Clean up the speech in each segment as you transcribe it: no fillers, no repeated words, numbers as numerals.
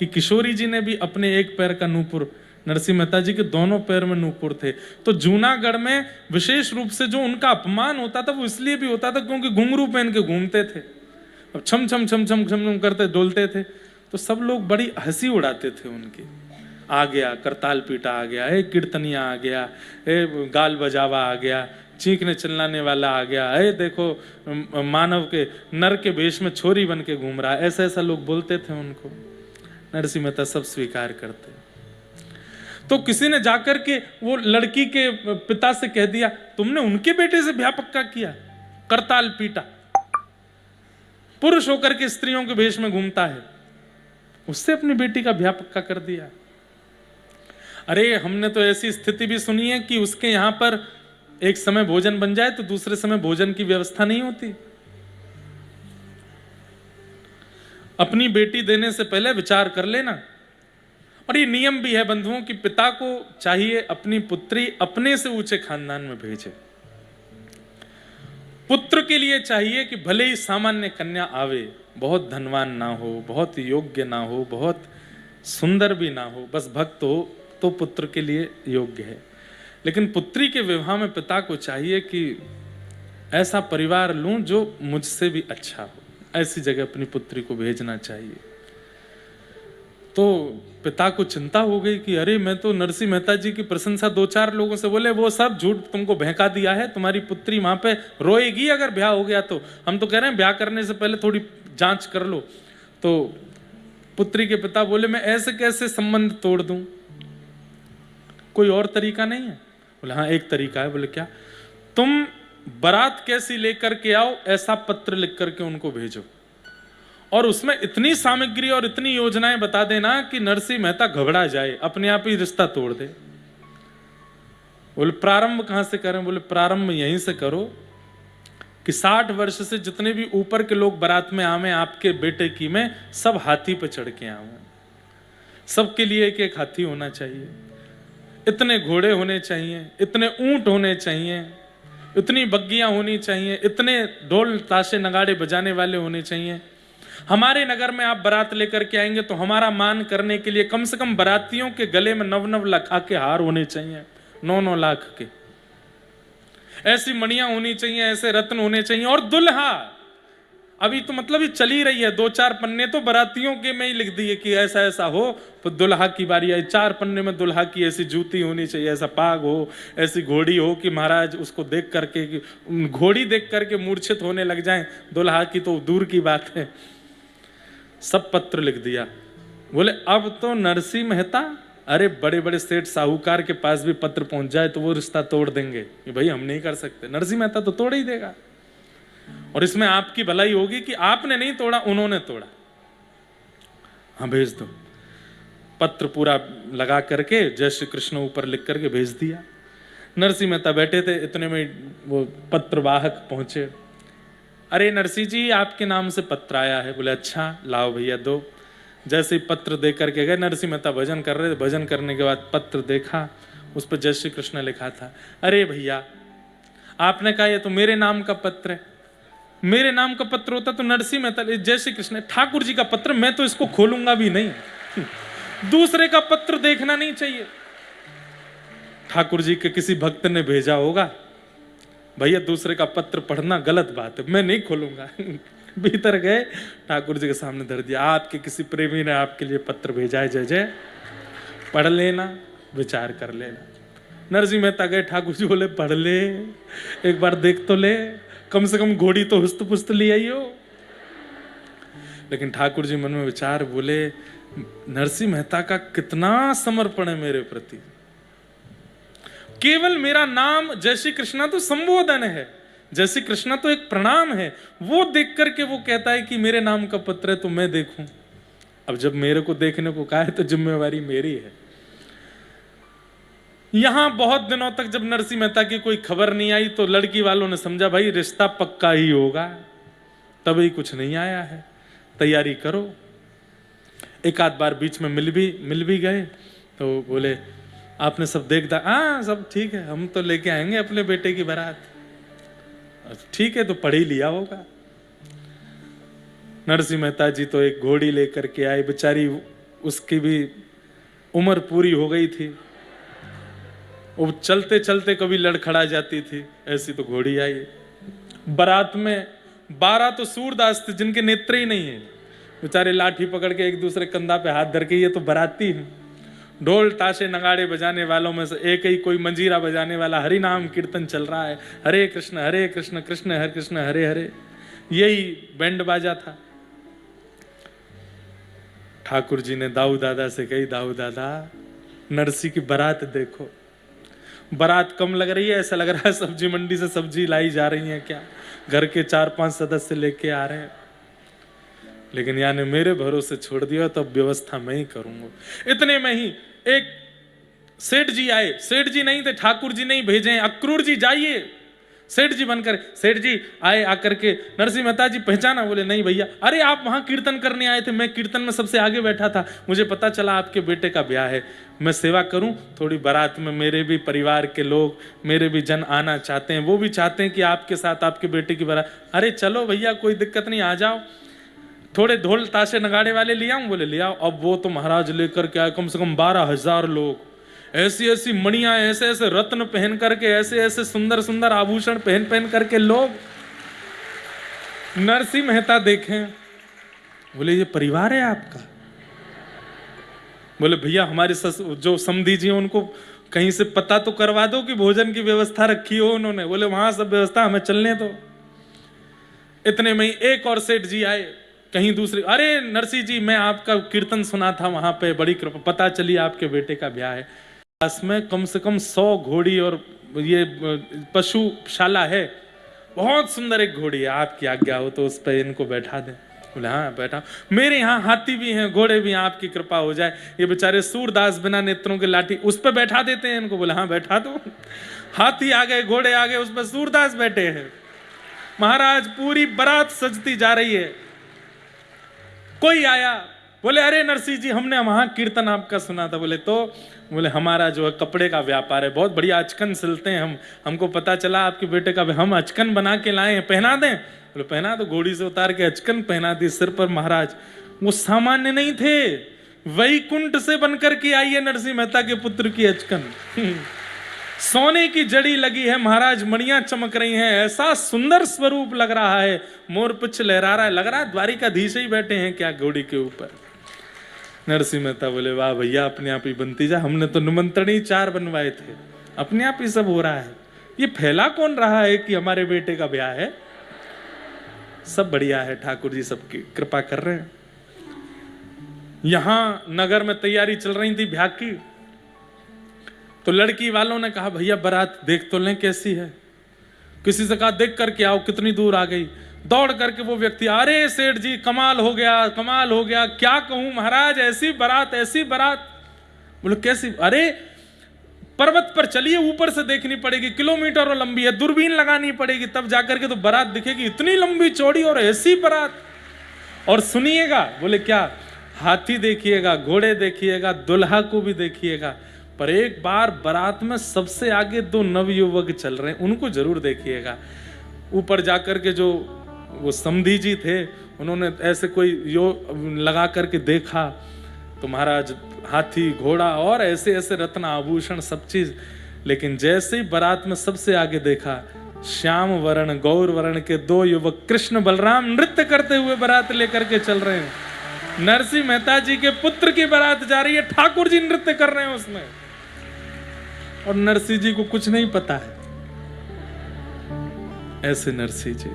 कि किशोरी जी ने भी अपने एक पैर का नूपुर, नरसिंह मेहता जी के दोनों पैर में नूपुर थे। तो जूनागढ़ में विशेष रूप से जो उनका अपमान होता था वो इसलिए भी होता था क्योंकि घुंघरू पहन के घूमते थे, अब छम छम छम छम छम छम करते डोलते थे, तो सब लोग बड़ी हंसी उड़ाते थे उनकी। आ गया करताल पीटा आ गया, कीर्तनिया आ गया, गाल बजावा आ गया, चीखने चिल्लाने वाला आ गया, देखो मानव के नर के वेश में छोरी बन के घूम रहा है, ऐसा ऐसा लोग बोलते थे उनको। नरसिंह मेहता सब स्वीकार करते। तो किसी ने जाकर के वो लड़की के पिता से कह दिया, तुमने उनके बेटे से ब्याह पक्का किया, करताल पीटा, पुरुष होकर के स्त्रियों के वेश में घूमता है, उससे अपनी बेटी का ब्याह पक्का कर दिया। अरे हमने तो ऐसी स्थिति भी सुनी है कि उसके यहां पर एक समय भोजन बन जाए तो दूसरे समय भोजन की व्यवस्था नहीं होती। अपनी बेटी देने से पहले विचार कर लेना। और ये नियम भी है बंधुओं कि पिता को चाहिए अपनी पुत्री अपने से ऊंचे खानदान में भेजे। पुत्र के लिए चाहिए कि भले ही सामान्य कन्या आवे, बहुत धनवान ना हो, बहुत योग्य ना हो, बहुत सुंदर भी ना हो, बस भक्त हो तो पुत्र के लिए योग्य है। लेकिन पुत्री के विवाह में पिता को चाहिए कि ऐसा परिवार लूं जो मुझसे भी अच्छा हो, ऐसी जगह अपनी पुत्री को भेजना चाहिए। तो पिता को चिंता हो गई कि अरे मैं तो नरसिंह मेहता जी की प्रशंसा दो चार लोगों से, बोले वो सब झूठ तुमको बहका दिया है, तुम्हारी पुत्री वहां पे रोएगी अगर ब्याह हो गया तो, हम तो कह रहे हैं ब्याह करने से पहले थोड़ी जांच कर लो। तो पुत्री के पिता बोले मैं ऐसे कैसे संबंध तोड़ दूं, कोई और तरीका नहीं है? बोले हाँ एक तरीका है। बोले क्या? तुम बारात कैसी लेकर के आओ ऐसा पत्र लिख करके उनको भेजो, और उसमें इतनी सामग्री और इतनी योजनाएं बता देना कि नरसिंह मेहता घबरा जाए, अपने आप ही रिश्ता तोड़ दे। बोले प्रारंभ कहां से करें? बोले प्रारंभ यहीं से करो कि 60 वर्ष से जितने भी ऊपर के लोग बारात में आवे आपके बेटे की में, सब हाथी पे चढ़ के आवे, सबके लिए एक एक हाथी होना चाहिए, इतने घोड़े होने चाहिए, इतने ऊंट होने चाहिए, इतनी बग्गियां होनी चाहिए, इतने ढोल ताशे नगाड़े बजाने वाले होने चाहिए। हमारे नगर में आप बारात लेकर के आएंगे तो हमारा मान करने के लिए कम से कम बारातियों के गले में 9-9 लाख के हार होने चाहिए, 9-9 लाख के, ऐसी मणियां होनी चाहिए, ऐसे रत्न होने चाहिए। और दुल्हा अभी तो मतलब ये चली रही है, 2-4 पन्ने तो बारातियों के में ही लिख दिए कि ऐसा ऐसा हो, तो दुल्हा की बारी आई, 4 पन्ने में दुल्हा की ऐसी जूती होनी चाहिए, ऐसा पाग हो, ऐसी घोड़ी हो कि महाराज उसको देख करके, घोड़ी देख करके मूर्छित होने लग जाएं, दुल्हा की तो दूर की बात है। सब पत्र लिख दिया। बोले अब तो नरसिंह मेहता, अरे बड़े बड़े सेठ साहूकार के पास भी पत्र पहुंच जाए तो वो रिश्ता तोड़ देंगे कि भाई हम नहीं कर सकते, नरसिंह मेहता तो तोड़ ही देगा, और इसमें आपकी भलाई होगी कि आपने नहीं तोड़ा, उन्होंने तोड़ा। हाँ भेज दो। पत्र पूरा लगा करके जय श्री कृष्ण ऊपर लिख करके भेज दिया। नरसिंह मेहता बैठे थे, इतने में वो पत्रवाहक पहुंचे। अरे नरसिंह जी आपके नाम से पत्र आया है। बोले अच्छा लाओ भैया दो। जैसे ही पत्र दे करके गए, नरसिंह मेहता भजन कर रहे थे, भजन करने के बाद पत्र देखा, उस पर जय श्री कृष्ण लिखा था। अरे भैया आपने कहा ये तो मेरे नाम का पत्र है, मेरे नाम का पत्र होता तो नरसिंह मेहता, जय श्री कृष्ण ठाकुर जी का पत्र, मैं तो इसको खोलूंगा भी नहीं, दूसरे का पत्र देखना नहीं चाहिए। ठाकुर जी के किसी भक्त ने भेजा होगा, भैया दूसरे का पत्र पढ़ना गलत बात है, मैं नहीं खोलूंगा। भीतर गए, ठाकुर जी के सामने धर दिया, आपके किसी प्रेमी ने आपके लिए पत्र भेजा है, जय जय, पढ़ लेना, विचार कर लेना। नरसिंह मेहता गए, ठाकुर जी बोले पढ़ ले, एक बार देख तो ले, कम से कम घोड़ी तो हुस्त पुस्त ले आई हो। लेकिन ठाकुर जी मन में विचार, बोले नरसिंह मेहता का कितना समर्पण है मेरे प्रति, केवल मेरा नाम जय श्री कृष्णा तो संबोधन है, जय श्री कृष्णा तो एक प्रणाम है, वो देख करके वो कहता है कि मेरे नाम का पत्र है तो मैं देखूं। अब जब मेरे को देखने को कहा है तो जिम्मेवारी मेरी है। यहां बहुत दिनों तक जब नरसिंह मेहता की कोई खबर नहीं आई तो लड़की वालों ने समझा भाई रिश्ता पक्का ही होगा, तभी कुछ नहीं आया है, तैयारी करो। एक आध बार बीच में मिल भी गए तो बोले आपने सब देखा? हाँ सब ठीक है, हम तो लेके आएंगे अपने बेटे की बारात। ठीक है तो पढ़ ही लिया होगा। नरसिंह मेहता जी तो एक घोड़ी लेकर के आए, बेचारी उसकी भी उम्र पूरी हो गई थी, वो चलते चलते कभी लड़खड़ा जाती थी, ऐसी तो घोड़ी आई। बारात में 12 तो सूरदास थे जिनके नेत्र ही नहीं है, बेचारे लाठी पकड़ के एक दूसरे कंधा पे हाथ धर के, ये तो बाराती है। ढोल ताशे नगाड़े बजाने वालों में से एक ही कोई मंजीरा बजाने वाला, हरि नाम कीर्तन चल रहा है, हरे कृष्ण कृष्ण हरे कृष्ण हरे हरे, यही बैंड बाजा था। ठाकुर जी ने दाऊ दादा से कही, दाऊ दादा नरसी की बारात देखो, बारात कम लग रही है, ऐसा लग रहा है सब्जी मंडी से सब्जी लाई जा रही है क्या, घर के 4-5 सदस्य लेके आ रहे हैं। लेकिन यानी मेरे भरोसे छोड़ दिया तो व्यवस्था मैं ही करूंगा। इतने में ही एक सेठ जी आए, सेठ जी नहीं थे, ठाकुर जी नहीं भेजे, अक्रूर जी जाइए, सेठ जी बनकर। सेठ जी आए, आकर के नरसिंह मेहता जी पहचाना? बोले नहीं भैया। अरे आप वहां कीर्तन करने आए थे, मैं कीर्तन में सबसे आगे बैठा था, मुझे पता चला आपके बेटे का ब्याह है, मैं सेवा करूं थोड़ी, बारात में मेरे भी परिवार के लोग, मेरे भी जन आना चाहते हैं, वो भी चाहते हैं कि आपके साथ आपके बेटे की बारात। अरे चलो भैया कोई दिक्कत नहीं, आ जाओ। थोड़े ढोल ताशे नगाड़े वाले ले आऊं? बोले ले आओ। अब वो तो महाराज लेकर के आए कम से कम 12,000 लोग, ऐसी ऐसी मणियां, ऐसे ऐसे रत्न पहन करके, ऐसे ऐसे सुंदर सुंदर आभूषण पहन पहन करके लोग। नरसिंह मेहता देखें, बोले ये परिवार है आपका? बोले भैया हमारे जो समधी जी हैं उनको कहीं से पता तो करवा दो कि भोजन की व्यवस्था रखी हो उन्होंने। बोले वहां सब व्यवस्था, हमें चलने दो। इतने में ही एक और सेठ जी आए, कहीं दूसरे, अरे नरसिंह जी मैं आपका कीर्तन सुना था वहां पे, बड़ी कृपा, पता चली आपके बेटे का ब्याह है। में कम से कम 100 घोड़ी और ये पशुशाला है, बहुत सुंदर एक घोड़ी है, आपकी आज्ञा हो तो उस पर इनको बैठा दें। बोले हाँ बैठा। मेरे यहाँ हाथी भी हैं, घोड़े भी हैं, आपकी कृपा हो जाए। ये बेचारे सूरदास बिना नेत्रों के लाठी, उस पर बैठा देते हैं इनको। बोले हाँ बैठा दो। हाथी आ गए, घोड़े आ गए, उस पर सूरदास बैठे हैं। महाराज पूरी बारात सजती जा रही है। कोई आया, बोले अरे नरसिंह जी हमने वहां कीर्तन आपका सुना था। बोले तो? बोले हमारा जो है कपड़े का व्यापार है, बहुत बढ़िया अचकन सिलते हैं हम, हमको पता चला आपके बेटे का, हम अचकन बना के लाए हैं, पहना दें? बोले पहना। तो घोड़ी से उतार के अचकन पहना दी सिर पर। महाराज वो सामान्य नहीं थे, वैकुंठ से बनकर के आई है नरसिंह मेहता के पुत्र की अचकन। सोने की जड़ी लगी है महाराज, मणियां चमक रही हैं, ऐसा सुंदर स्वरूप लग रहा है, मोर पुच्छ लहरा रहा है, लग रहा है द्वारिकाधीश ही बैठे हैं क्या घोड़ी के ऊपर। नरसिंह मेहता बोले वाह भैया अपने आप ही बनती जा, हमने तो निमंत्रण ही 4 बनवाए थे, अपने आप ही सब हो रहा है। ये फैला कौन रहा है कि हमारे बेटे का ब्याह है? सब बढ़िया है, ठाकुर जी सबकी कृपा कर रहे हैं। यहां नगर में तैयारी चल रही थी ब्याह की, तो लड़की वालों ने कहा भैया बारात देख तो लें कैसी है। किसी से कहा देख करके आओ, कितनी दूर आ गई। दौड़ करके वो व्यक्ति, अरे सेठ जी कमाल हो गया, कमाल हो गया, क्या कहूं महाराज, ऐसी बारात ऐसी बारात। बोले कैसी? अरे पर्वत पर चलिए, ऊपर से देखनी पड़ेगी, किलोमीटरों लंबी है, दूरबीन लगानी पड़ेगी तब जाकर के तो बारात दिखेगी, इतनी लंबी चौड़ी और ऐसी बारात। और सुनिएगा, बोले क्या? हाथी देखिएगा, घोड़े देखिएगा, दुल्हा को भी देखिएगा, पर एक बार बारात में सबसे आगे 2 नवयुवक चल रहे हैं, उनको जरूर देखिएगा। ऊपर जाकर के जो वो समधी जी थे उन्होंने ऐसे कोई लगा करके देखा तो महाराज हाथी घोड़ा और ऐसे ऐसे रत्न आभूषण सब चीज। लेकिन जैसे ही बारात में सबसे आगे देखा, श्याम वर्ण गौर वर्ण के 2 युवक कृष्ण बलराम नृत्य करते हुए बारात लेकर के चल रहे हैं। नरसिंह मेहता जी के पुत्र की बारात जा रही है, ठाकुर जी नृत्य कर रहे हैं उसमें, और नरसिंह जी को कुछ नहीं पता है। ऐसे नरसिंह जी,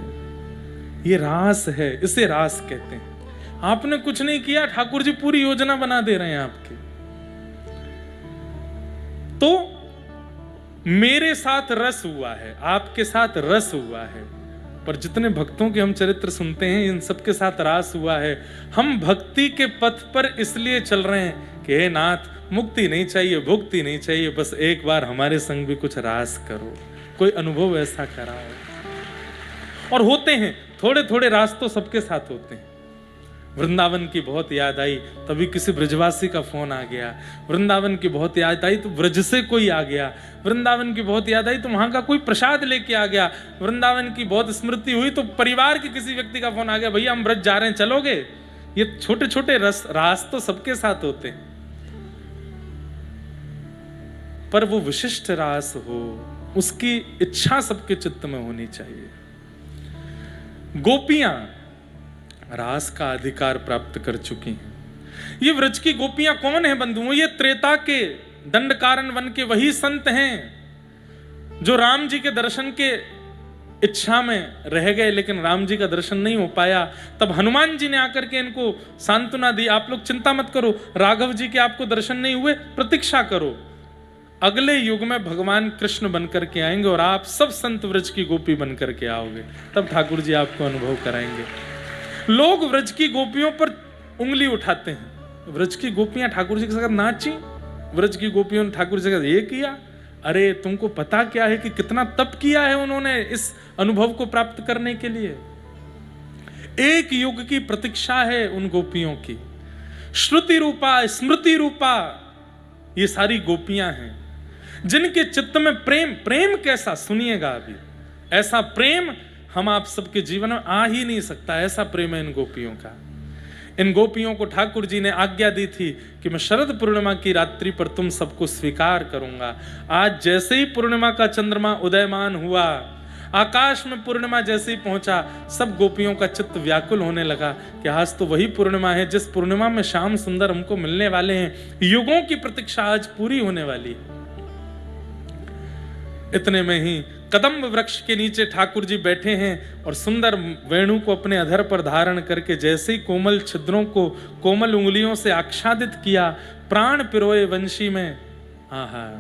ये रास है, इसे रास कहते हैं। आपने कुछ नहीं किया, ठाकुर जी पूरी योजना बना दे रहे हैं आपकी। तो मेरे साथ रस हुआ है, आपके साथ रस हुआ है, पर जितने भक्तों के हम चरित्र सुनते हैं इन सबके साथ रास हुआ है। हम भक्ति के पथ पर इसलिए चल रहे हैं कि हे नाथ मुक्ति नहीं चाहिए, भुक्ति नहीं चाहिए, बस एक बार हमारे संग भी कुछ रास करो, कोई अनुभव ऐसा कराओ। और होते हैं थोड़े थोड़े रास तो सबके साथ होते हैं। वृंदावन की बहुत याद आई, तभी किसी ब्रजवासी का फोन आ गया। वृंदावन की बहुत याद आई तो ब्रज से कोई आ गया। वृंदावन की बहुत याद आई तो वहां का कोई प्रसाद लेके आ गया। वृंदावन की बहुत स्मृति हुई तो परिवार के किसी व्यक्ति का फोन आ गया, भैया हम ब्रज जा रहे हैं, चलोगे? ये छोटे छोटे रास तो सबके साथ होते हैं, पर वो विशिष्ट रास हो, उसकी इच्छा सबके चित्त में होनी चाहिए। गोपियां रास का अधिकार प्राप्त कर चुकी हैं। ये व्रज की गोपियां कौन है बंधुओं? ये त्रेता के दंडकारण्य वन के वही संत हैं जो राम जी के दर्शन के इच्छा में रह गए, लेकिन राम जी का दर्शन नहीं हो पाया। तब हनुमान जी ने आकर के इनको सांत्वना दी, आप लोग चिंता मत करो, राघव जी के आपको दर्शन नहीं हुए, प्रतीक्षा करो, अगले युग में भगवान कृष्ण बनकर के आएंगे और आप सब संत व्रज की गोपी बनकर के आओगे, तब ठाकुर जी आपको अनुभव कराएंगे। लोग व्रज की गोपियों पर उंगली उठाते हैं। व्रज की गोपियां ठाकुर जी के साथ नाची, व्रज की गोपियों ने ठाकुर जी के साथ ये किया। अरे तुमको पता क्या है कि कितना तप किया है उन्होंने इस अनुभव को प्राप्त करने के लिए। एक युग की प्रतीक्षा है उन गोपियों की। श्रुति रूपा, स्मृति रूपा ये सारी गोपियां हैं जिनके चित्त में प्रेम, प्रेम कैसा सुनिएगा अभी, ऐसा प्रेम हम आप सबके जीवन में आ ही नहीं सकता, ऐसा प्रेम है इन गोपियों का। इन गोपियों को ठाकुर जी ने आज्ञा दी थी कि मैं शरद पूर्णिमा की रात्रि पर तुम सबको स्वीकार करूंगा। आज जैसे ही पूर्णिमा का चंद्रमा उदयमान हुआ, आकाश में पूर्णिमा जैसे ही पहुंचा, सब गोपियों का चित्त व्याकुल होने लगा कि आज तो वही पूर्णिमा है जिस पूर्णिमा में श्याम सुंदर हमको मिलने वाले हैं। युगों की प्रतीक्षा आज पूरी होने वाली है। इतने में ही कदम्ब वृक्ष के नीचे ठाकुर जी बैठे हैं और सुंदर वेणु को अपने अधर पर धारण करके जैसे ही कोमल छिद्रों को कोमल उंगलियों से आच्छादित किया, प्राण पिरोए वंशी में, आहा,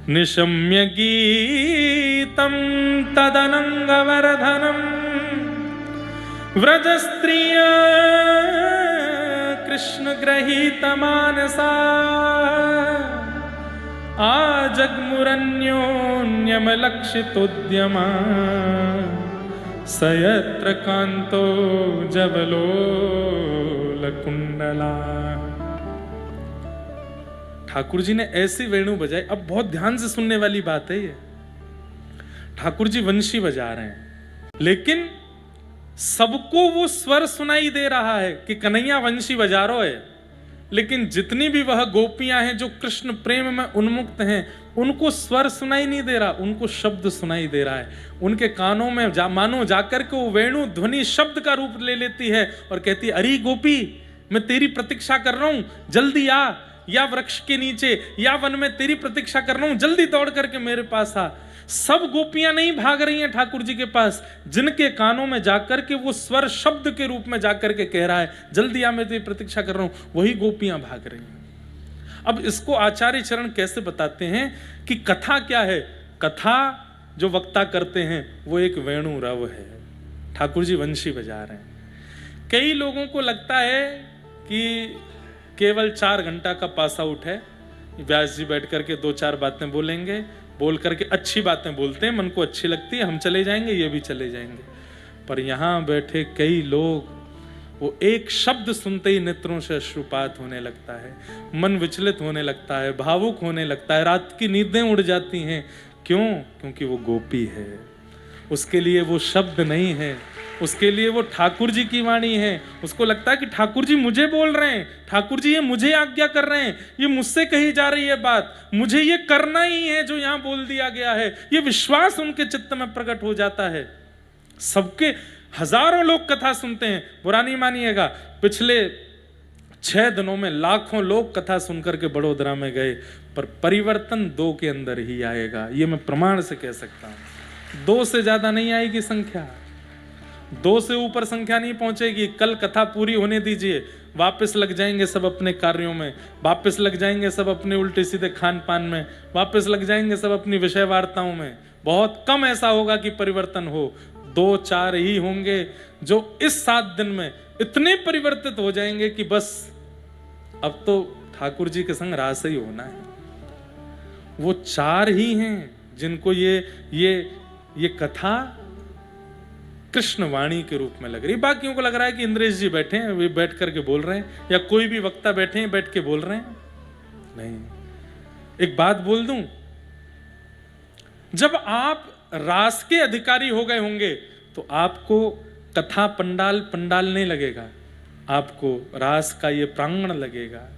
निशम्य गीतम तदनंगवर्धनम व्रज स्त्रिया कृष्ण गृहीत मानसा आजग्मुरन्योन्यमलक्षितोद्यमा सयत्र कांतो जवलोलकुंडला। ठाकुर जी ने ऐसी वेणु बजाई। अब बहुत ध्यान से सुनने वाली बात है ये। ठाकुर जी वंशी बजा रहे हैं, लेकिन सबको वो स्वर सुनाई दे रहा है कि कन्हैया वंशी बजा रहा है, लेकिन जितनी भी वह गोपियां हैं जो कृष्ण प्रेम में उन्मुक्त हैं, उनको स्वर सुनाई नहीं दे रहा, उनको शब्द सुनाई दे रहा है। उनके कानों में मानो जाकर के वो वेणु ध्वनि शब्द का रूप ले लेती है और कहती है, अरे गोपी, मैं तेरी प्रतीक्षा कर रहा हूं, जल्दी आ, या वृक्ष के नीचे या वन में तेरी प्रतीक्षा कर रहा हूं, जल्दी दौड़ करके मेरे पास आ। सब गोपियां नहीं भाग रही हैं ठाकुर जी के पास, जिनके कानों में जाकर के वो स्वर शब्द के रूप में जाकर के कह रहा है, जल्दी आ, मैं तेरी प्रतीक्षा कर रहा हूं, वही गोपियां भाग रही हैं। अब इसको आचार्य चरण कैसे बताते हैं कि कथा क्या है? कथा जो वक्ता करते हैं वो एक वेणु रव है। ठाकुर जी वंशी बजा रहे हैं। कई लोगों को लगता है कि केवल 4 घंटा का पास आउट है, व्यास जी बैठ करके 2-4 बातें बोलेंगे, बोल करके अच्छी बातें बोलते हैं, मन को अच्छी लगती है, हम चले जाएंगे, ये भी चले जाएंगे। पर यहाँ बैठे कई लोग, वो एक शब्द सुनते ही नेत्रों से अश्रुपात होने लगता है, मन विचलित होने लगता है, भावुक होने लगता है, रात की नींदें उड़ जाती हैं। क्यों? क्योंकि वो गोपी है। उसके लिए वो शब्द नहीं है, उसके लिए वो ठाकुर जी की वाणी है। उसको लगता है कि ठाकुर जी मुझे बोल रहे हैं, ठाकुर जी ये मुझे आज्ञा कर रहे हैं, ये मुझसे कही जा रही है बात, मुझे ये करना ही है जो यहाँ बोल दिया गया है। ये विश्वास उनके चित्त में प्रकट हो जाता है। सबके हजारों लोग कथा सुनते हैं, बुरा नहीं मानिएगा, पिछले 6 दिनों में लाखों लोग कथा सुनकर के बड़ोदरा में गए, पर परिवर्तन 2 के अंदर ही आएगा, ये मैं प्रमाण से कह सकता हूँ। 2 से ज्यादा नहीं आएगी संख्या, 2 से ऊपर संख्या नहीं पहुंचेगी। कल कथा पूरी होने दीजिए, वापस लग जाएंगे सब अपने कार्यों में, वापस लग जाएंगे सब अपने उल्टे सीधे खान पान में, वापस लग जाएंगे सब अपनी विषय वार्ताओं में। बहुत कम ऐसा होगा कि परिवर्तन हो, 2-4 ही होंगे जो इस 7 दिन में इतने परिवर्तित हो जाएंगे कि बस अब तो ठाकुर जी के संग रास ही होना है। वो 4 ही हैं जिनको ये कथा कृष्ण वाणी के रूप में लग रही। बाकियों को लग रहा है कि इंद्रेश जी बैठे हैं, वे बैठ करके बोल रहे हैं, या कोई भी वक्ता बैठे हैं बैठ के बोल रहे हैं। नहीं, एक बात बोल दूं, जब आप रास के अधिकारी हो गए होंगे तो आपको कथा पंडाल पंडाल नहीं लगेगा, आपको रास का ये प्रांगण लगेगा।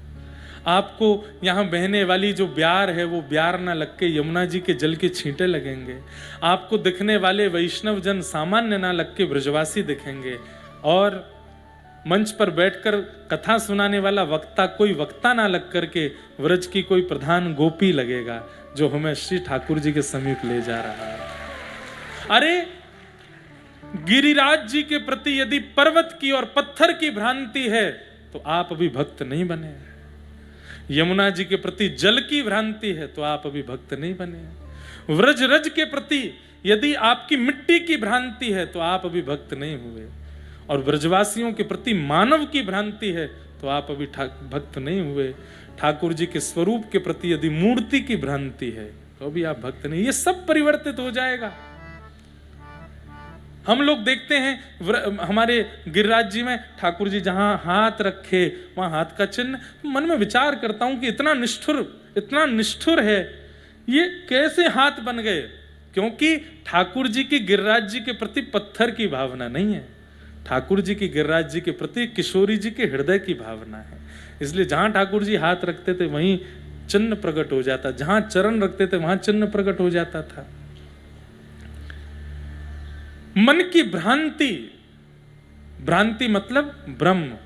आपको यहाँ बहने वाली जो ब्यार है वो ब्यार ना लग के यमुना जी के जल के छींटे लगेंगे। आपको दिखने वाले वैष्णव जन सामान्य ना लग के ब्रजवासी दिखेंगे। और मंच पर बैठकर कथा सुनाने वाला वक्ता कोई वक्ता ना लग करके व्रज की कोई प्रधान गोपी लगेगा जो हमें श्री ठाकुर जी के समीप ले जा रहा है। अरे गिरिराज जी के प्रति यदि पर्वत की और पत्थर की भ्रांति है तो आप अभी भक्त नहीं बने। यमुना जी के प्रति जल की भ्रांति है तो आप अभी भक्त नहीं बने। व्रज रज के प्रति यदि आपकी मिट्टी की भ्रांति है तो आप अभी भक्त नहीं हुए। और ब्रजवासियों के प्रति मानव की भ्रांति है तो आप अभी भक्त नहीं हुए। ठाकुर जी के स्वरूप के प्रति यदि मूर्ति की भ्रांति है तो अभी आप भक्त नहीं। ये सब परिवर्तित हो जाएगा। हम लोग देखते हैं हमारे गिरिराज जी में ठाकुर जी जहां हाथ रखे वहां हाथ का चिन्ह, मन में विचार करता हूं कि इतना निष्ठुर है, ये कैसे हाथ बन गए? क्योंकि ठाकुर जी की गिरिराज जी के प्रति पत्थर की भावना नहीं है, ठाकुर जी की गिरिराज जी के प्रति किशोरी जी के हृदय की भावना है। इसलिए जहां ठाकुर जी हाथ रखते थे वहीं चिन्ह प्रकट हो जाता, जहां चरण रखते थे वहां चिन्ह प्रकट हो जाता था। मन की भ्रांति मतलब ब्रह्म।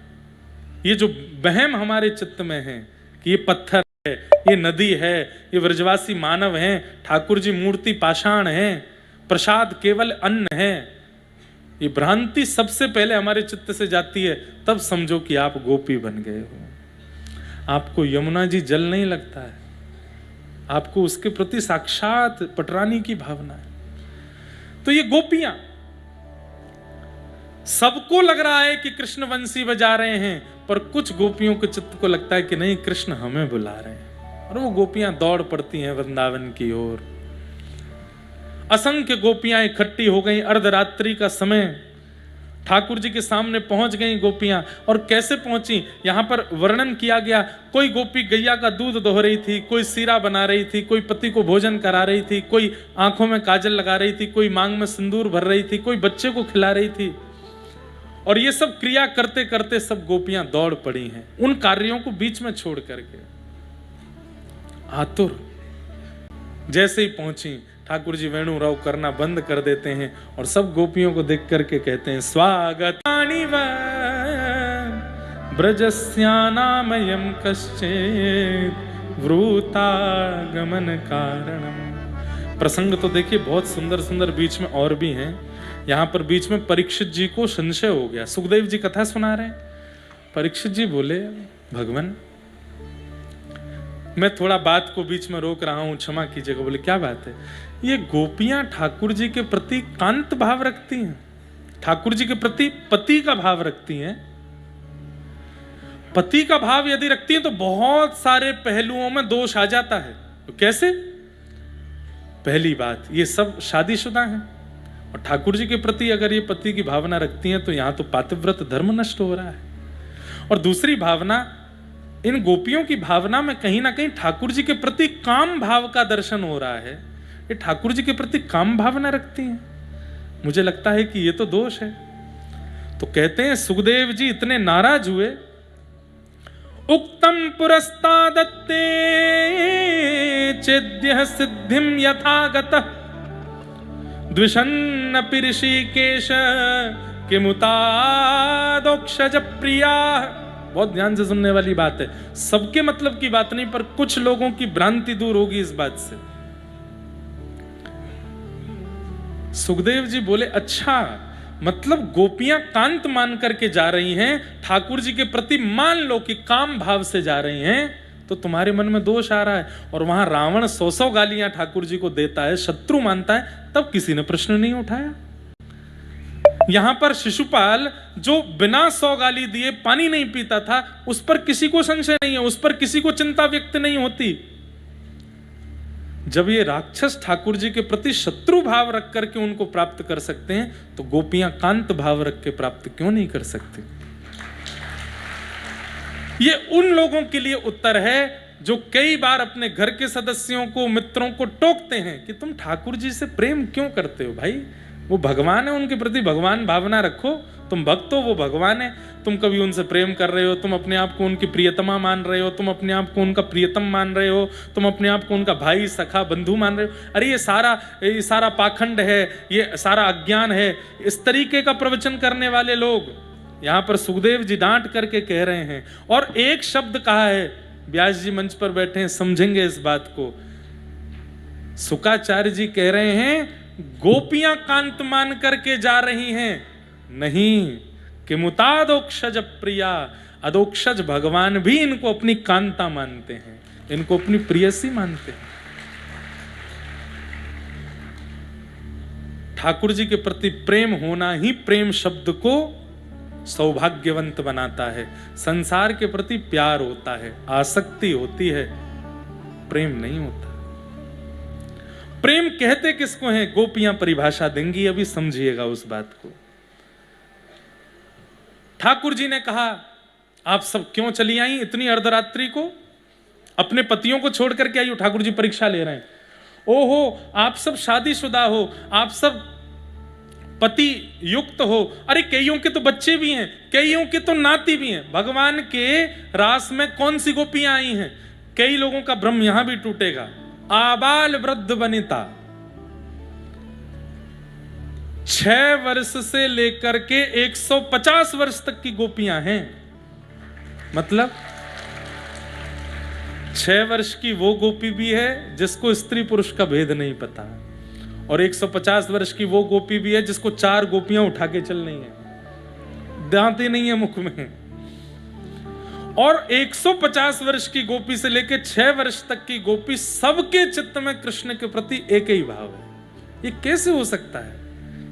ये जो वहम हमारे चित्त में है कि ये पत्थर है, ये नदी है, ये व्रजवासी मानव हैं, ठाकुर जी मूर्ति पाषाण है, प्रसाद केवल अन्न है, ये भ्रांति सबसे पहले हमारे चित्त से जाती है। तब समझो कि आप गोपी बन गए हो। आपको यमुना जी जल नहीं लगता है, आपको उसके प्रति साक्षात पटरानी की भावना है। तो ये गोपियां, सबको लग रहा है कि कृष्ण बंसी बजा रहे हैं, पर कुछ गोपियों के चित्त को लगता है कि नहीं, कृष्ण हमें बुला रहे हैं। और वो गोपियां दौड़ पड़ती हैं वृंदावन की ओर। असंख्य गोपियां इकट्ठी हो गई। अर्धरात्रि का समय, ठाकुर जी के सामने पहुंच गई गोपियां। और कैसे पहुंची यहां पर वर्णन किया गया। कोई गोपी गैया का दूध दोह रही थी, कोई सीरा बना रही थी, कोई पति को भोजन करा रही थी, कोई आंखों में काजल लगा रही थी, कोई मांग में सिंदूर भर रही थी, कोई बच्चे को खिला रही थी। और ये सब क्रिया करते करते सब गोपियां दौड़ पड़ी हैं, उन कार्यों को बीच में छोड़ करके। आतुर जैसे ही पहुंची, ठाकुर जी वेणु राव करना बंद कर देते हैं और सब गोपियों को देख करके कहते हैं, स्वागतानि वा ब्रजस्यानामयं कश्चित् वृतागमन कारणम। प्रसंग तो देखिए बहुत सुंदर सुंदर बीच में और भी हैं। यहाँ पर बीच में परीक्षित जी को संशय हो गया। सुखदेव जी कथा सुना रहे हैं, परीक्षित जी बोले, भगवान मैं थोड़ा बात को बीच में रोक रहा हूं, क्षमा कीजिएगा। बोले क्या बात है? ये गोपियां ठाकुर जी के प्रति कांत भाव रखती हैं, ठाकुर जी के प्रति पति का भाव रखती हैं। पति का भाव यदि रखती हैं तो बहुत सारे पहलुओं में दोष आ जाता है। तो कैसे? पहली बात, ये सब शादीशुदा हैं और ठाकुर जी के प्रति अगर ये पति की भावना रखती हैं तो यहां तो पातिव्रत धर्म नष्ट हो रहा है। और दूसरी भावना, इन गोपियों की भावना में कहीं ना कहीं ठाकुर जी के प्रति काम भाव का दर्शन हो रहा है। ये ठाकुर जी के प्रति काम भावना रखती हैं, मुझे लगता है कि ये तो दोष है। तो कहते हैं सुखदेव जी इतने नाराज हुए, उक्तम पुरस्तादत्ते चेद्यः सिद्धिं यथागतः द्विषन्नपि ऋषिकेश किमुतादोक्षज प्रिया। बहुत ध्यान से सुनने वाली बात है, सबके मतलब की बात नहीं, पर कुछ लोगों की भ्रांति दूर होगी इस बात से। सुखदेव जी बोले, अच्छा मतलब गोपियां कांत मान करके जा रही हैं, ठाकुर जी के प्रति मान लो कि काम भाव से जा रही हैं, तो तुम्हारे मन में दोष आ रहा है। और वहां रावण 100 गालियां ठाकुर जी को देता है, शत्रु मानता है, तब किसी ने प्रश्न नहीं उठाया। यहां पर शिशुपाल जो बिना 100 गाली दिए पानी नहीं पीता था, उस पर किसी को संशय नहीं है, उस पर किसी को चिंता व्यक्त नहीं होती। जब ये राक्षस ठाकुर जी के प्रति शत्रु भाव रख करके उनको प्राप्त कर सकते हैं, तो गोपियां कांत भाव रख के प्राप्त क्यों नहीं कर सकती? ये उन लोगों के लिए उत्तर है जो कई बार अपने घर के सदस्यों को, मित्रों को टोकते हैं कि तुम ठाकुर जी से प्रेम क्यों करते हो भाई, वो भगवान है, उनके प्रति भगवान भावना रखो। तुम भक्त हो, वो भगवान है। तुम कभी उनसे प्रेम कर रहे हो, तुम अपने आप को उनकी प्रियतमा मान रहे हो, तुम अपने आप को उनका प्रियतम मान रहे हो, तुम अपने आप को उनका भाई सखा बंधु मान रहे हो। अरे ये सारा पाखंड है, ये सारा अज्ञान है। इस तरीके का प्रवचन करने वाले लोग यहाँ पर सुखदेव जी डांट करके कह रहे हैं। और एक शब्द कहा है, व्यास जी मंच पर बैठे हैं, समझेंगे इस बात को। शुकाचार्य जी कह रहे हैं गोपियां कांत मान करके जा रही हैं, नहीं कि मुतादोक्षज प्रिया, अदोक्षज भगवान भी इनको अपनी कांता मानते हैं, इनको अपनी प्रियसी मानते हैं। ठाकुर जी के प्रति प्रेम होना ही प्रेम शब्द को सौभाग्यवंत बनाता है। संसार के प्रति प्यार होता है, आसक्ति होती है, प्रेम नहीं होता। प्रेम कहते किसको हैं, गोपियां परिभाषा देंगी, अभी समझिएगा उस बात को। ठाकुर जी ने कहा आप सब क्यों चली आई इतनी अर्धरात्रि को, अपने पतियों को छोड़ करके आई हो। ठाकुर जी परीक्षा ले रहे हैं। ओहो आप सब शादीशुदा हो, आप सब पति युक्त हो। अरे कईयों के तो बच्चे भी हैं, कईयों के तो नाती भी हैं। भगवान के रास में कौन सी गोपियां आई हैं। कई लोगों का भ्रम यहां भी टूटेगा। आबाल वृद्ध वनिता, 6 वर्ष से लेकर के 150 वर्ष तक की गोपियां हैं। मतलब 6 वर्ष की वो गोपी भी है जिसको स्त्री पुरुष का भेद नहीं पता, और 150 वर्ष की वो गोपी भी है जिसको 4 गोपियां उठा के चल रही है, दांतें नहीं है मुख में। और 150 वर्ष की गोपी से लेकर 6 वर्ष तक की गोपी, सबके चित्त में कृष्ण के प्रति एक ही भाव है। ये कैसे हो सकता है?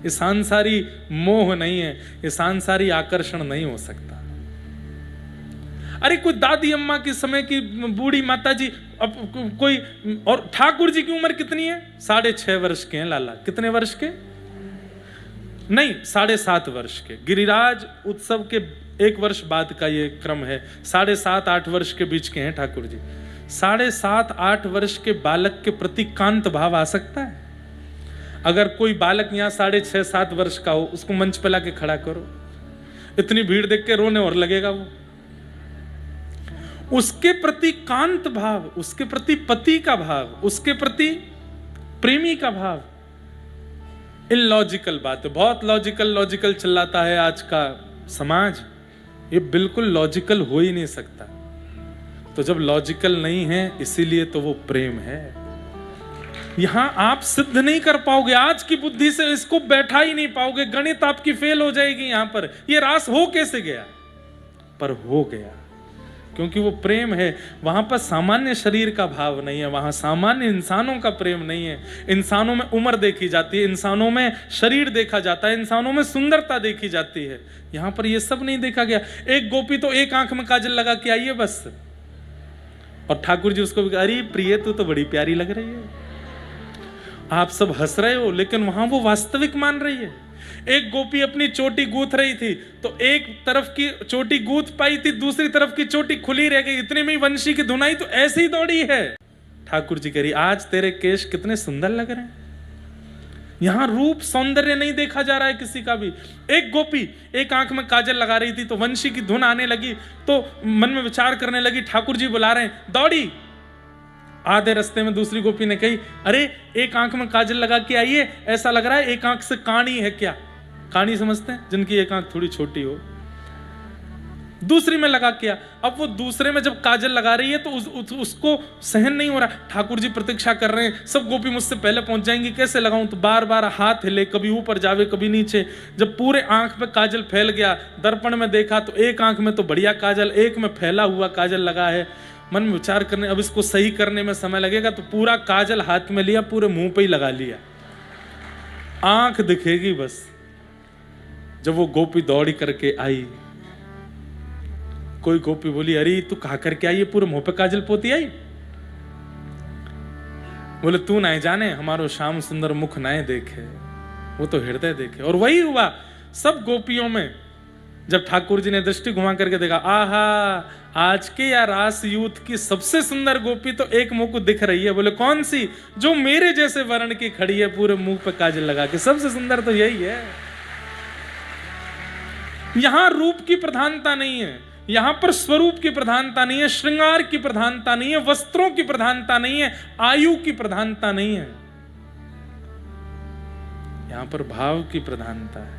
ये सांसारी मोह नहीं है, ये सांसारी आकर्षण नहीं हो सकता। अरे कोई दादी अम्मा के समय की बूढ़ी माता जी, अब कोई, और ठाकुर जी की उम्र कितनी है? 6.5 वर्ष के हैं लाला। कितने वर्ष के? नहीं, 7.5 वर्ष के। गिरिराज उत्सव के 1 वर्ष बाद का ये क्रम है। 7.5-8 वर्ष के बीच के हैं ठाकुर जी। 7.5-8 वर्ष के बालक के प्रति कांत भाव आ सकता है? अगर कोई बालक यहाँ 6.5-7 वर्ष का हो, उसको मंच पे लाके खड़ा करो, इतनी भीड़ देख के रोने और लगेगा वो। उसके प्रति कांत भाव, उसके प्रति पति का भाव, उसके प्रति प्रेमी का भाव, इलॉजिकल बात है। बहुत लॉजिकल चिल्लाता है आज का समाज। ये बिल्कुल लॉजिकल हो ही नहीं सकता। तो जब लॉजिकल नहीं है, इसीलिए तो वो प्रेम है। यहां आप सिद्ध नहीं कर पाओगे, आज की बुद्धि से इसको बैठा ही नहीं पाओगे। गणित आपकी फेल हो जाएगी। यहां पर ये रास हो कैसे गया? पर हो गया क्योंकि वो प्रेम है। वहां पर सामान्य शरीर का भाव नहीं है, वहां सामान्य इंसानों का प्रेम नहीं है। इंसानों में उम्र देखी जाती है, इंसानों में शरीर देखा जाता है, इंसानों में सुंदरता देखी जाती है। यहां पर ये सब नहीं देखा गया। एक गोपी तो एक आंख में काजल लगा के आई है बस, और ठाकुर जी उसको भी, अरे प्रिय तू तो बड़ी प्यारी लग रही है। आप सब हंस रहे हो, लेकिन वहां वो वास्तविक मान रही है। एक गोपी अपनी चोटी गूंथ रही थी, तो एक तरफ की चोटी गूंथ पाई थी, दूसरी तरफ की चोटी खुली रह गई। इतने में ही वंशी की धुनाई तो ऐसे ही दौड़ी है। ठाकुर जी कह रही, आज तेरे केश कितने सुंदर लग रहे हैं। यहां रूप सौंदर्य नहीं देखा जा रहा है किसी का भी। एक गोपी एक आंख में काजल लगा रही थी, तो वंशी की धुन आने लगी, तो मन में विचार करने लगी, ठाकुर जी बुला रहे हैं, दौड़ी। आधे रास्ते में दूसरी गोपी ने कही, अरे एक आंख में काजल लगा के आइए, ऐसा लग रहा है एक आंख से काणी है क्या। काणी समझते हैं? जिनकी एक आंख थोड़ी छोटी हो। दूसरी में लगा किया। अब वो दूसरे में जब काजल लगा रही है तो उसको सहन नहीं हो रहा। ठाकुर जी प्रतीक्षा कर रहे हैं, सब गोपी मुझसे पहले पहुंच जाएंगी, कैसे लगाऊं। तो बार बार हाथ हिले, कभी ऊपर जावे कभी नीचे। जब पूरे आंख पे काजल फैल गया, दर्पण में देखा तो एक आंख में तो बढ़िया काजल, एक में फैला हुआ काजल लगा है। मन में विचार करने, अब इसको सही करने में समय लगेगा, तो पूरा काजल हाथ में लिया, पूरे मुंह पे ही लगा लिया, आंख दिखेगी बस। जब वो गोपी दौड़ी करके आई, कोई गोपी बोली, अरे तू कहा करके आई, पूरे मुंह पे काजल पोती आई। बोले, तू ना जाने, हमारो श्याम सुंदर मुख नाए देखे, वो तो हृदय देखे। और वही हुआ। सब गोपियों में जब ठाकुर जी ने दृष्टि घुमा करके देखा, आहा, आज के या रास यूथ की सबसे सुंदर गोपी तो एक मुंह को दिख रही है। बोले कौन सी? जो मेरे जैसे वर्ण की खड़ी है, पूरे मुंह पे काजल लगा के, सबसे सुंदर तो यही है। यहां रूप की प्रधानता नहीं है, यहां पर स्वरूप की प्रधानता नहीं है, श्रृंगार की प्रधानता नहीं है, वस्त्रों की प्रधानता नहीं है, आयु की प्रधानता नहीं है, यहां पर भाव की प्रधानता है।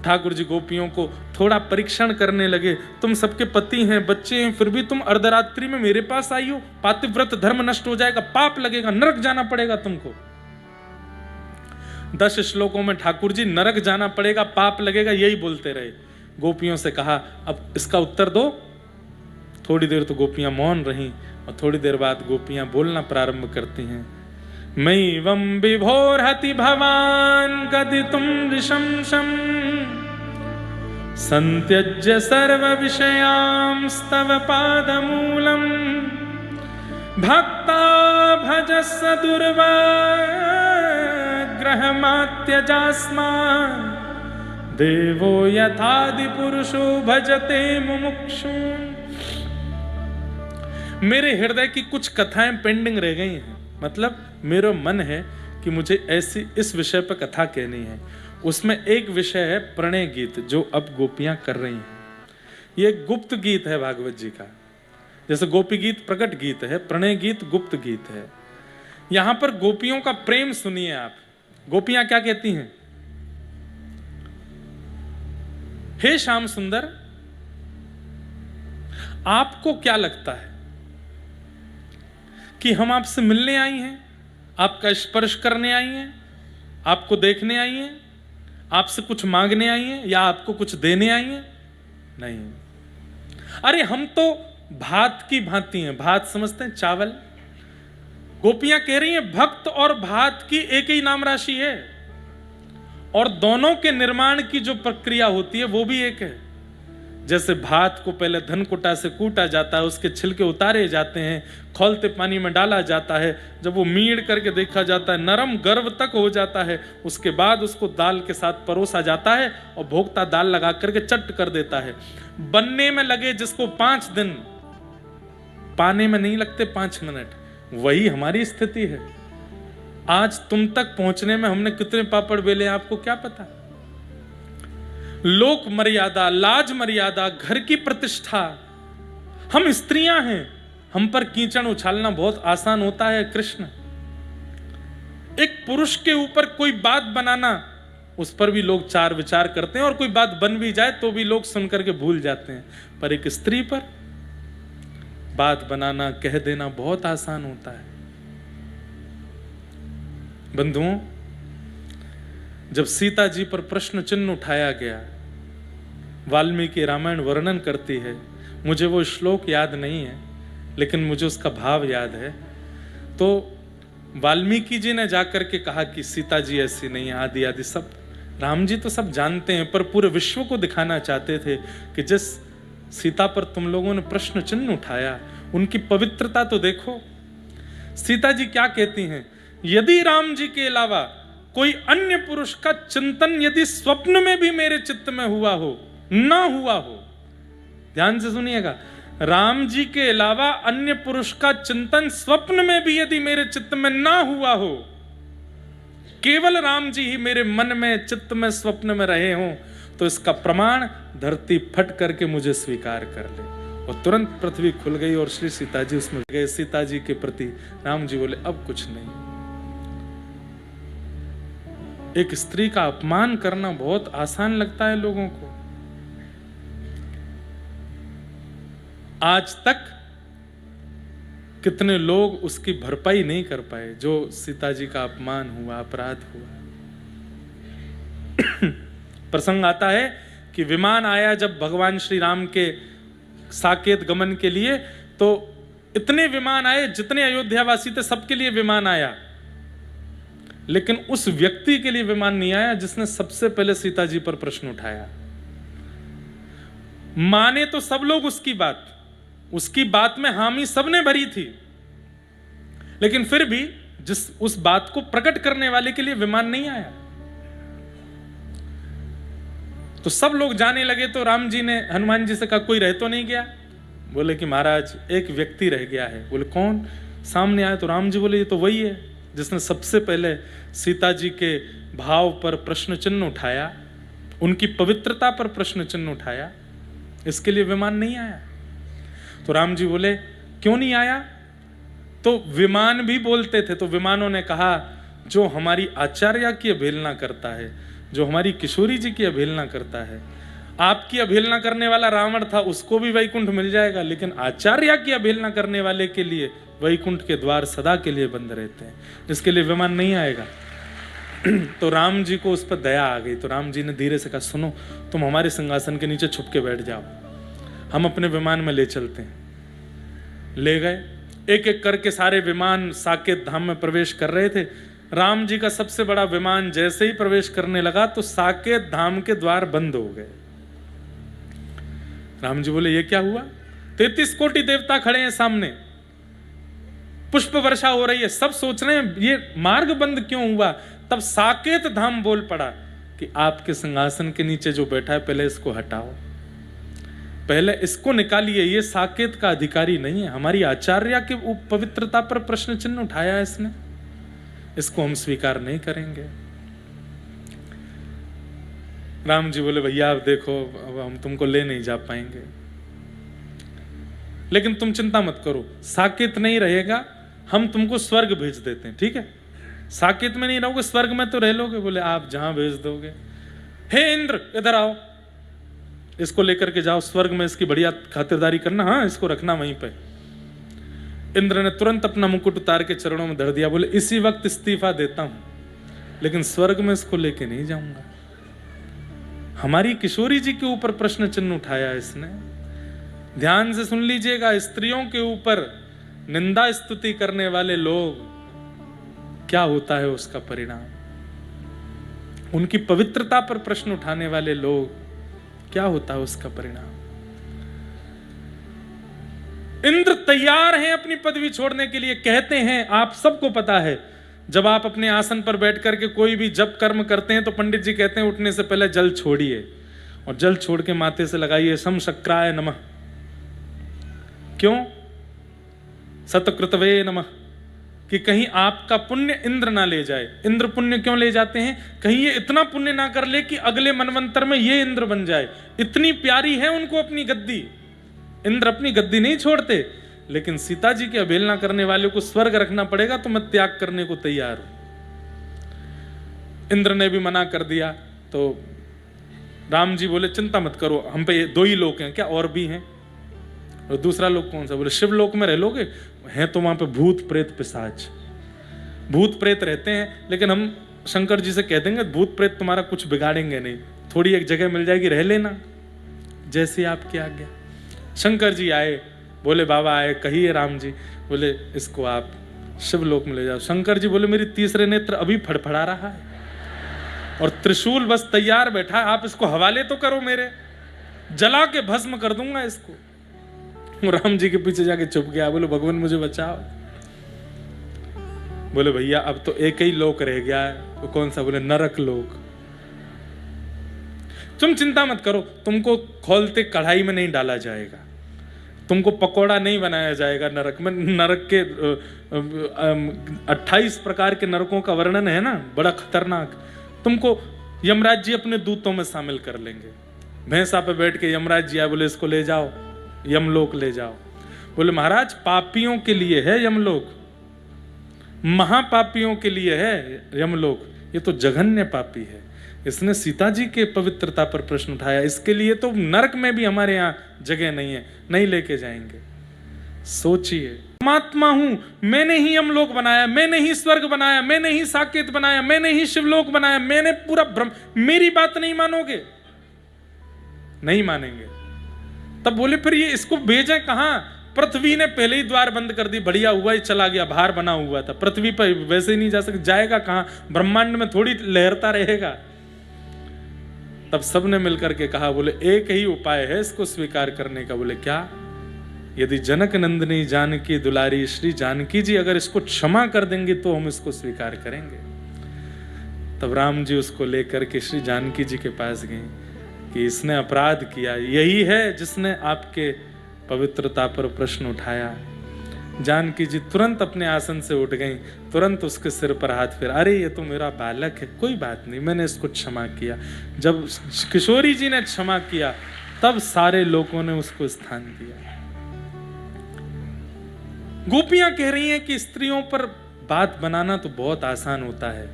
ठाकुर जी गोपियों को थोड़ा परीक्षण करने लगे, तुम सबके पति हैं, बच्चे हैं, फिर भी तुम अर्धरात्रि में मेरे पास आई हो, पातिव्रत धर्म नष्ट हो जाएगा, पाप लगेगा, नरक जाना पड़ेगा तुमको। 10 श्लोकों में ठाकुर जी नरक जाना पड़ेगा, पाप लगेगा, यही बोलते रहे। गोपियों से कहा अब इसका उत्तर दो। थोड़ी देर तो गोपियां मौन रहीं और थोड़ी देर बाद गोपियां बोलना प्रारंभ करती हैं। मैवं विभोरहति भवान कथितुं नृशंसं संत्यज्य सर्व विषयांस्तव पादमूलम् भक्ता भजस्स दुर्वाग्रहमात्यजास्मान् देवो यथादि पुरुषो भजते मुमुक्षुन्। मेरे हृदय की कुछ कथाएं पेंडिंग रह गई हैं, मतलब मेरा मन है कि मुझे ऐसी इस विषय पर कथा कहनी है। उसमें एक विषय है प्रणय गीत, जो अब गोपियां कर रही हैं। ये गुप्त गीत है भागवत जी का, जैसे गोपी गीत प्रकट गीत है, प्रणय गीत गुप्त गीत है। यहां पर गोपियों का प्रेम सुनिए आप। गोपियां क्या कहती हैं? हे श्याम सुंदर, आपको क्या लगता है कि हम आपसे मिलने आई हैं, आपका स्पर्श करने आई हैं, आपको देखने आई हैं, आपसे कुछ मांगने आई हैं, या आपको कुछ देने आई हैं? नहीं। अरे हम तो भात की भांति हैं। भात समझते हैं? चावल। गोपियां कह रही हैं भक्त और भात की एक ही नाम राशि है, और दोनों के निर्माण की जो प्रक्रिया होती है वो भी एक है। जैसे भात को पहले धनकुटा से कूटा जाता है, उसके छिलके उतारे जाते हैं, खौलते पानी में डाला जाता है, जब वो मीड़ करके देखा जाता है, नरम गर्व तक हो जाता है, उसके बाद उसको दाल के साथ परोसा जाता है और भोक्ता दाल लगा करके चट कर देता है। बनने में लगे जिसको 5 दिन, पाने में नहीं लगते 5 मिनट। वही हमारी स्थिति है। आज तुम तक पहुंचने में हमने कितने पापड़ बेले आपको क्या पता। लोक मर्यादा, लाज मर्यादा, घर की प्रतिष्ठा, हम स्त्रियां हैं, हम पर कीचड़ उछालना बहुत आसान होता है। कृष्ण, एक पुरुष के ऊपर कोई बात बनाना, उस पर भी लोग 4 विचार करते हैं, और कोई बात बन भी जाए तो भी लोग सुन करके भूल जाते हैं। पर एक स्त्री पर बात बनाना, कह देना बहुत आसान होता है। बंधुओं, जब सीता जी पर प्रश्न चिन्ह उठाया गया, वाल्मीकि रामायण वर्णन करती है, मुझे वो श्लोक याद नहीं है लेकिन मुझे उसका भाव याद है। तो वाल्मीकि जी ने जाकर के कहा कि सीता जी ऐसी नहीं है, आदि आदि सब। राम जी तो सब जानते हैं, पर पूरे विश्व को दिखाना चाहते थे कि जिस सीता पर तुम लोगों ने प्रश्न चिन्ह उठाया, उनकी पवित्रता तो देखो। सीता जी क्या कहती हैं? यदि राम जी के अलावा कोई अन्य पुरुष का चिंतन यदि स्वप्न में भी मेरे चित्त में हुआ हो, ना हुआ हो, ध्यान से सुनिएगा, राम जी के अलावा अन्य पुरुष का चिंतन स्वप्न में भी यदि मेरे चित्त में ना हुआ हो, केवल राम जी ही मेरे मन में, चित्त में, स्वप्न में रहे हों, तो इसका प्रमाण धरती फट करके मुझे स्वीकार कर ले। और तुरंत पृथ्वी खुल गई और श्री सीता जी उसमें गए। सीता जी के प्रति राम जी बोले अब कुछ नहीं। एक स्त्री का अपमान करना बहुत आसान लगता है लोगों को। आज तक कितने लोग उसकी भरपाई नहीं कर पाए जो सीता जी का अपमान हुआ, अपराध हुआ। प्रसंग आता है कि विमान आया जब भगवान श्री राम के साकेत गमन के लिए, तो इतने विमान आए, जितने अयोध्यावासी थे सबके लिए विमान आया, लेकिन उस व्यक्ति के लिए विमान नहीं आया जिसने सबसे पहले सीता जी पर प्रश्न उठाया। माने तो सब लोग उसकी बात में हामी सबने भरी थी, लेकिन फिर भी जिस उस बात को प्रकट करने वाले के लिए विमान नहीं आया। तो सब लोग जाने लगे, तो राम जी ने हनुमान जी से कहा कोई रह तो नहीं गया? बोले कि महाराज एक व्यक्ति रह गया है। बोले कौन? सामने आए तो राम जी बोले ये तो वही है जिसने सबसे पहले सीता जी के भाव पर प्रश्न चिन्ह उठाया, उनकी पवित्रता पर प्रश्न चिन्ह उठाया, इसके लिए विमान नहीं आया। तो राम जी बोले क्यों नहीं आया? तो विमान भी बोलते थे, तो विमानों ने कहा जो हमारी आचार्य की अवहेलना करता है, जो हमारी किशोरी जी की अवहेलना करता है, आपकी अवहेलना करने वाला रावण था, उसको भी वैकुंठ मिल जाएगा, लेकिन आचार्य की अवहेलना करने वाले के लिए वैकुंठ के द्वार सदा के लिए बंद रहते हैं, इसके लिए विमान नहीं आएगा। तो राम जी को उस पर दया आ गई, तो राम जी ने धीरे से कहा सुनो, तुम हमारे सिंहासन के नीचे छुप के बैठ जाओ, हम अपने विमान में ले चलते हैं। ले गए, एक एक करके सारे विमान साकेत धाम में प्रवेश कर रहे थे। राम जी का सबसे बड़ा विमान जैसे ही प्रवेश करने लगा तो साकेत धाम के द्वार बंद हो गए। राम जी बोले ये क्या हुआ? 33 कोटि देवता खड़े हैं सामने, पुष्प वर्षा हो रही है, सब सोच रहे हैं ये मार्ग बंद क्यों हुआ। तब साकेत धाम बोल पड़ा कि आपके सिंहासन के नीचे जो बैठा है पहले इसको हटाओ, पहले इसको निकालिए, ये साकेत का अधिकारी नहीं है, हमारी आचार्य की पवित्रता पर प्रश्न चिन्ह उठाया है इसने, इसको हम स्वीकार नहीं करेंगे। राम जी बोले भैया आप देखो, अब हम तुमको ले नहीं जा पाएंगे, लेकिन तुम चिंता मत करो, साकेत नहीं रहेगा, हम तुमको स्वर्ग भेज देते हैं, ठीक है? साकेत में नहीं रहोगे, स्वर्ग में तो रह लोगे। बोले आप जहां भेज दोगे। हे इंद्र इधर आओ, इसको लेकर के जाओ स्वर्ग में, इसकी बढ़िया खातिरदारी करना, हाँ इसको रखना वहीं पे। इंद्र ने तुरंत अपना मुकुट उतार के चरणों में धर दिया, बोले इसी वक्त इस्तीफा देता हूं, लेकिन स्वर्ग में इसको लेके नहीं जाऊंगा। हमारी किशोरी जी के ऊपर प्रश्न चिन्ह उठाया इसने। ध्यान से सुन लीजिएगा, स्त्रियों के ऊपर निंदा स्तुति करने वाले लोग, क्या होता है उसका परिणाम? उनकी पवित्रता पर प्रश्न उठाने वाले लोग, क्या होता है उसका परिणाम? इंद्र तैयार हैं अपनी पदवी छोड़ने के लिए। कहते हैं, आप सबको पता है, जब आप अपने आसन पर बैठ करके कोई भी जप कर्म करते हैं तो पंडित जी कहते हैं उठने से पहले जल छोड़िए, और जल छोड़ के माथे से लगाइए सम शक्राय नमः। क्यों? सतकृतवे नमः, कि कहीं आपका पुण्य इंद्र ना ले जाए। इंद्र पुण्य क्यों ले जाते हैं? कहीं ये इतना पुण्य ना कर ले कि अगले मनवंतर में ये इंद्र बन जाए। इतनी प्यारी है उनको अपनी गद्दी। इंद्र अपनी गद्दी नहीं छोड़ते, लेकिन सीता जी की अवहेलना करने वाले को स्वर्ग रखना पड़ेगा तो मैं त्याग करने को तैयार हूं। इंद्र ने भी मना कर दिया, तो राम जी बोले चिंता मत करो, हम पे 2 ही लोग हैं, क्या और भी हैं? और दूसरा लोग कौन सा? बोले शिवलोक में रह लोगे, हैं तो वहां पे भूत प्रेत पिशाच, भूत प्रेत रहते हैं, लेकिन हम शंकर जी से कह देंगे भूत प्रेत तुम्हारा कुछ बिगाड़ेंगे नहीं, थोड़ी एक जगह मिल जाएगी, रह लेना, जैसे आपकी आज्ञा। शंकर जी आए, बोले बाबा आए, कहिए राम जी। बोले इसको आप शिवलोक में ले जाओ। शंकर जी बोले मेरी तीसरे नेत्र अभी फड़फड़ा रहा है और त्रिशूल बस तैयार बैठा है, आप इसको हवाले तो करो, मेरे जला के भस्म कर दूंगा इसको। राम जी के पीछे जाके छुप गया, बोले भगवान मुझे बचाओ। बोले भैया अब तो एक ही लोक रह गया है, वो कौन सा? बोले नरक लोक। तुम चिंता मत करो, तुमको खोलते कढ़ाई में नहीं डाला जाएगा, तुमको पकोड़ा नहीं बनाया जाएगा नरक में। नरक के 28 प्रकार के नरकों का वर्णन है ना, बड़ा खतरनाक। तुमको यमराज जी अपने दूतों में शामिल कर लेंगे। भैंसा पे बैठ के यमराज जी आए, बोले इसको ले जाओ यमलोक ले जाओ। बोले महाराज पापियों के लिए है यमलोक, महापापियों के लिए है यमलोक, ये तो जघन्य पापी है, इसने सीता जी के पवित्रता पर प्रश्न उठाया, इसके लिए तो नरक में भी हमारे यहाँ जगह नहीं है, नहीं लेके जाएंगे। सोचिए, परमात्मा हूं, मैंने ही यमलोक बनाया, मैंने ही स्वर्ग बनाया, मैंने ही साकेत बनाया, मैंने ही शिवलोक बनाया, मैंने पूरा ब्रह्म, मेरी बात नहीं मानोगे? नहीं मानेंगे। तब बोले फिर ये इसको भेजें कहां? पृथ्वी ने पहले ही द्वार बंद कर दी, बढ़िया हुआ ही चला गया, बाहर बना हुआ था, पृथ्वी पर वैसे ही नहीं जा सकता, जाएगा कहां? ब्रह्मांड में थोड़ी लहरता रहेगा। तब सबने मिलकर के कहा, बोले एक ही उपाय है इसको स्वीकार करने का। बोले क्या? यदि जनक नंदिनी जानकी दुलारी श्री जानकी जी अगर इसको क्षमा कर देंगे तो हम इसको स्वीकार करेंगे। तब राम जी उसको लेकर के श्री जानकी जी के पास गए, कि इसने अपराध किया, यही है जिसने आपके पवित्रता पर प्रश्न उठाया। जानकी जी तुरंत अपने आसन से उठ गईं, तुरंत उसके सिर पर हाथ फेर, अरे ये तो मेरा बालक है, कोई बात नहीं, मैंने इसको क्षमा किया। जब किशोरी जी ने क्षमा किया तब सारे लोगों ने उसको स्थान दिया। गोपियां कह रही हैं कि स्त्रियों पर बात बनाना तो बहुत आसान होता है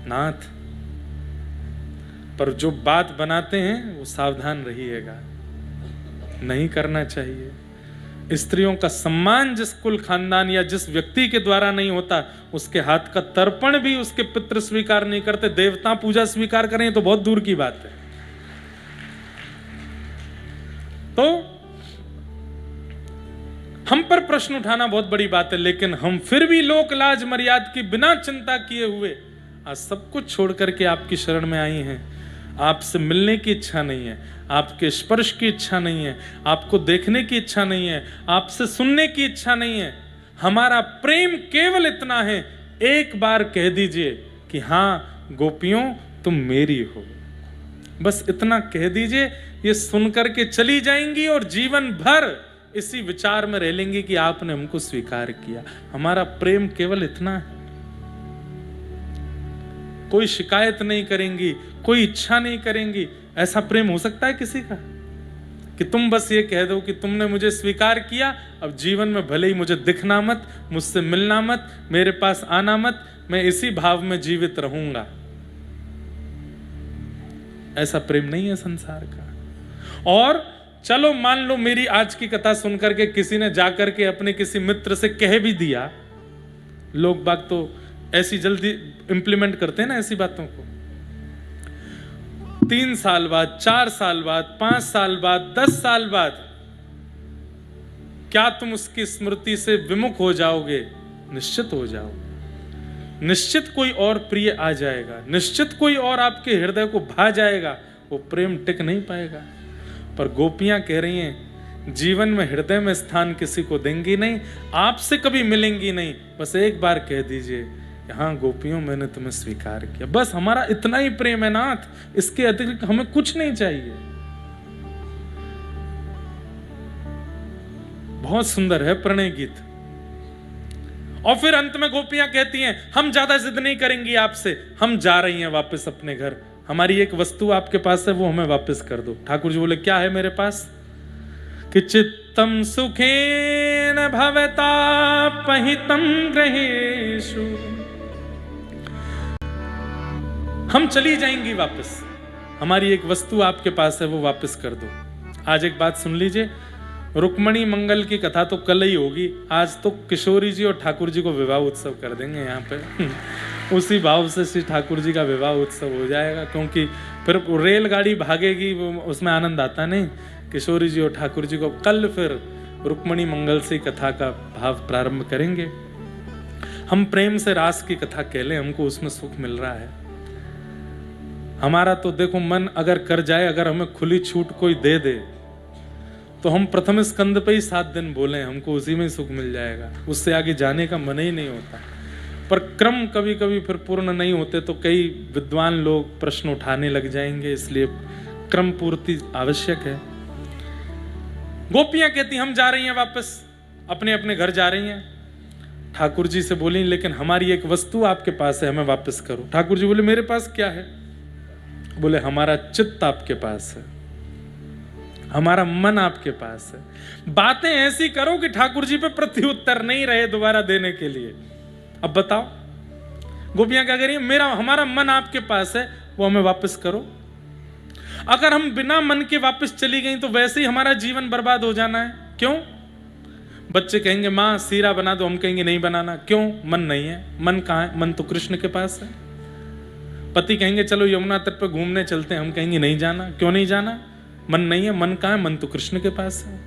नाथ, पर जो बात बनाते हैं वो सावधान रहिएगा, नहीं करना चाहिए। स्त्रियों का सम्मान जिस कुल खानदान या जिस व्यक्ति के द्वारा नहीं होता, उसके हाथ का तर्पण भी उसके पितृ स्वीकार नहीं करते, देवता पूजा स्वीकार करें तो बहुत दूर की बात है। तो हम पर प्रश्न उठाना बहुत बड़ी बात है, लेकिन हम फिर भी लोक लाज मर्यादा की बिना चिंता किए हुए आज सब कुछ छोड़ करके आपकी शरण में आई हैं। आपसे मिलने की इच्छा नहीं है, आपके स्पर्श की इच्छा नहीं है, आपको देखने की इच्छा नहीं है, आपसे सुनने की इच्छा नहीं है। हमारा प्रेम केवल इतना है, एक बार कह दीजिए कि हाँ गोपियों तुम मेरी हो, बस इतना कह दीजिए। ये सुनकर के चली जाएंगी और जीवन भर इसी विचार में रह लेंगे कि आपने हमको स्वीकार किया। हमारा प्रेम केवल इतना है, कोई शिकायत नहीं करेंगी, कोई इच्छा नहीं करेंगी। ऐसा प्रेम हो सकता है किसी का कि तुम बस ये कह दो कि तुमने मुझे स्वीकार किया, अब जीवन में भले ही मुझे दिखना मत, मुझसे मिलना मत, मेरे पास आना मत, मैं इसी भाव में जीवित रहूंगा। ऐसा प्रेम नहीं है संसार का। और चलो मान लो मेरी आज की कथा सुनकर के किसी ने जाकर के अपने किसी मित्र से कह भी दिया, लोग बाग तो ऐसी जल्दी इंप्लीमेंट करते हैं ना ऐसी बातों को। 3 साल बाद, 4 साल बाद, 5 साल बाद, 10 साल बाद क्या तुम उसकी स्मृति से विमुख हो जाओगे? निश्चित हो जाओगे। निश्चित कोई और प्रिय आ जाएगा, निश्चित कोई और आपके हृदय को भा जाएगा, वो प्रेम टिक नहीं पाएगा। पर गोपियां कह रही हैं जीवन में हृदय में स्थान किसी को देंगी नहीं, आपसे कभी मिलेंगी नहीं, बस एक बार कह दीजिए हाँ गोपियों मैंने तुम्हें स्वीकार किया। बस हमारा इतना ही प्रेम है नाथ, इसके अतिरिक्त हमें कुछ नहीं चाहिए। बहुत सुंदर है प्रणय गीत। और फिर अंत में गोपियां कहती हैं हम ज्यादा जिद नहीं करेंगी आपसे, हम जा रही हैं वापस अपने घर, हमारी एक वस्तु आपके पास है वो हमें वापस कर दो। ठाकुर जी बोले क्या है मेरे पास? कि चित्तम सुखेन भवतापहितं ग्रहेषु, हम चली जाएंगी वापस, हमारी एक वस्तु आपके पास है वो वापस कर दो। आज एक बात सुन लीजिए, रुक्मणी मंगल की कथा तो कल ही होगी, आज तो किशोरी जी और ठाकुर जी को विवाह उत्सव कर देंगे यहाँ पे उसी भाव से श्री ठाकुर जी का विवाह उत्सव हो जाएगा, क्योंकि फिर रेलगाड़ी भागेगी उसमें आनंद आता नहीं। किशोरी जी और ठाकुर जी को कल फिर रुक्मणी मंगल से कथा का भाव प्रारंभ करेंगे। हम प्रेम से रास की कथा कह लें, हमको उसमें सुख मिल रहा है। हमारा तो देखो मन अगर कर जाए, अगर हमें खुली छूट कोई दे दे तो हम प्रथम स्कंद पे ही 7 दिन बोले, हमको उसी में सुख मिल जाएगा, उससे आगे जाने का मन ही नहीं होता। पर क्रम कभी कभी फिर पूर्ण नहीं होते तो कई विद्वान लोग प्रश्न उठाने लग जाएंगे, इसलिए क्रम पूर्ति आवश्यक है। गोपियां कहती हम जा रही हैं वापस, अपने अपने घर जा रही हैं। ठाकुर जी से बोली लेकिन हमारी एक वस्तु आपके पास है, हमें वापस करो। ठाकुर जी बोले मेरे पास क्या है? बोले हमारा चित्त आपके पास है, हमारा मन आपके पास है। बातें ऐसी करो कि ठाकुर जी पे प्रत्युत्तर नहीं रहे दोबारा देने के लिए। अब बताओ गोपियां क्या कह रही है? हमारा मन आपके पास है, वो हमें वापस करो। अगर हम बिना मन के वापस चली गई तो वैसे ही हमारा जीवन बर्बाद हो जाना है। क्यों? बच्चे कहेंगे माँ सीरा बना दो, हम कहेंगे नहीं बनाना। क्यों? मन नहीं है। मन कहाँ है? मन तो कृष्ण के पास है। पति कहेंगे चलो यमुना तट पर घूमने चलते हैं, हम कहेंगे नहीं जाना। क्यों नहीं जाना? मन नहीं है। मन कहाँ है? मन तो कृष्ण के पास है।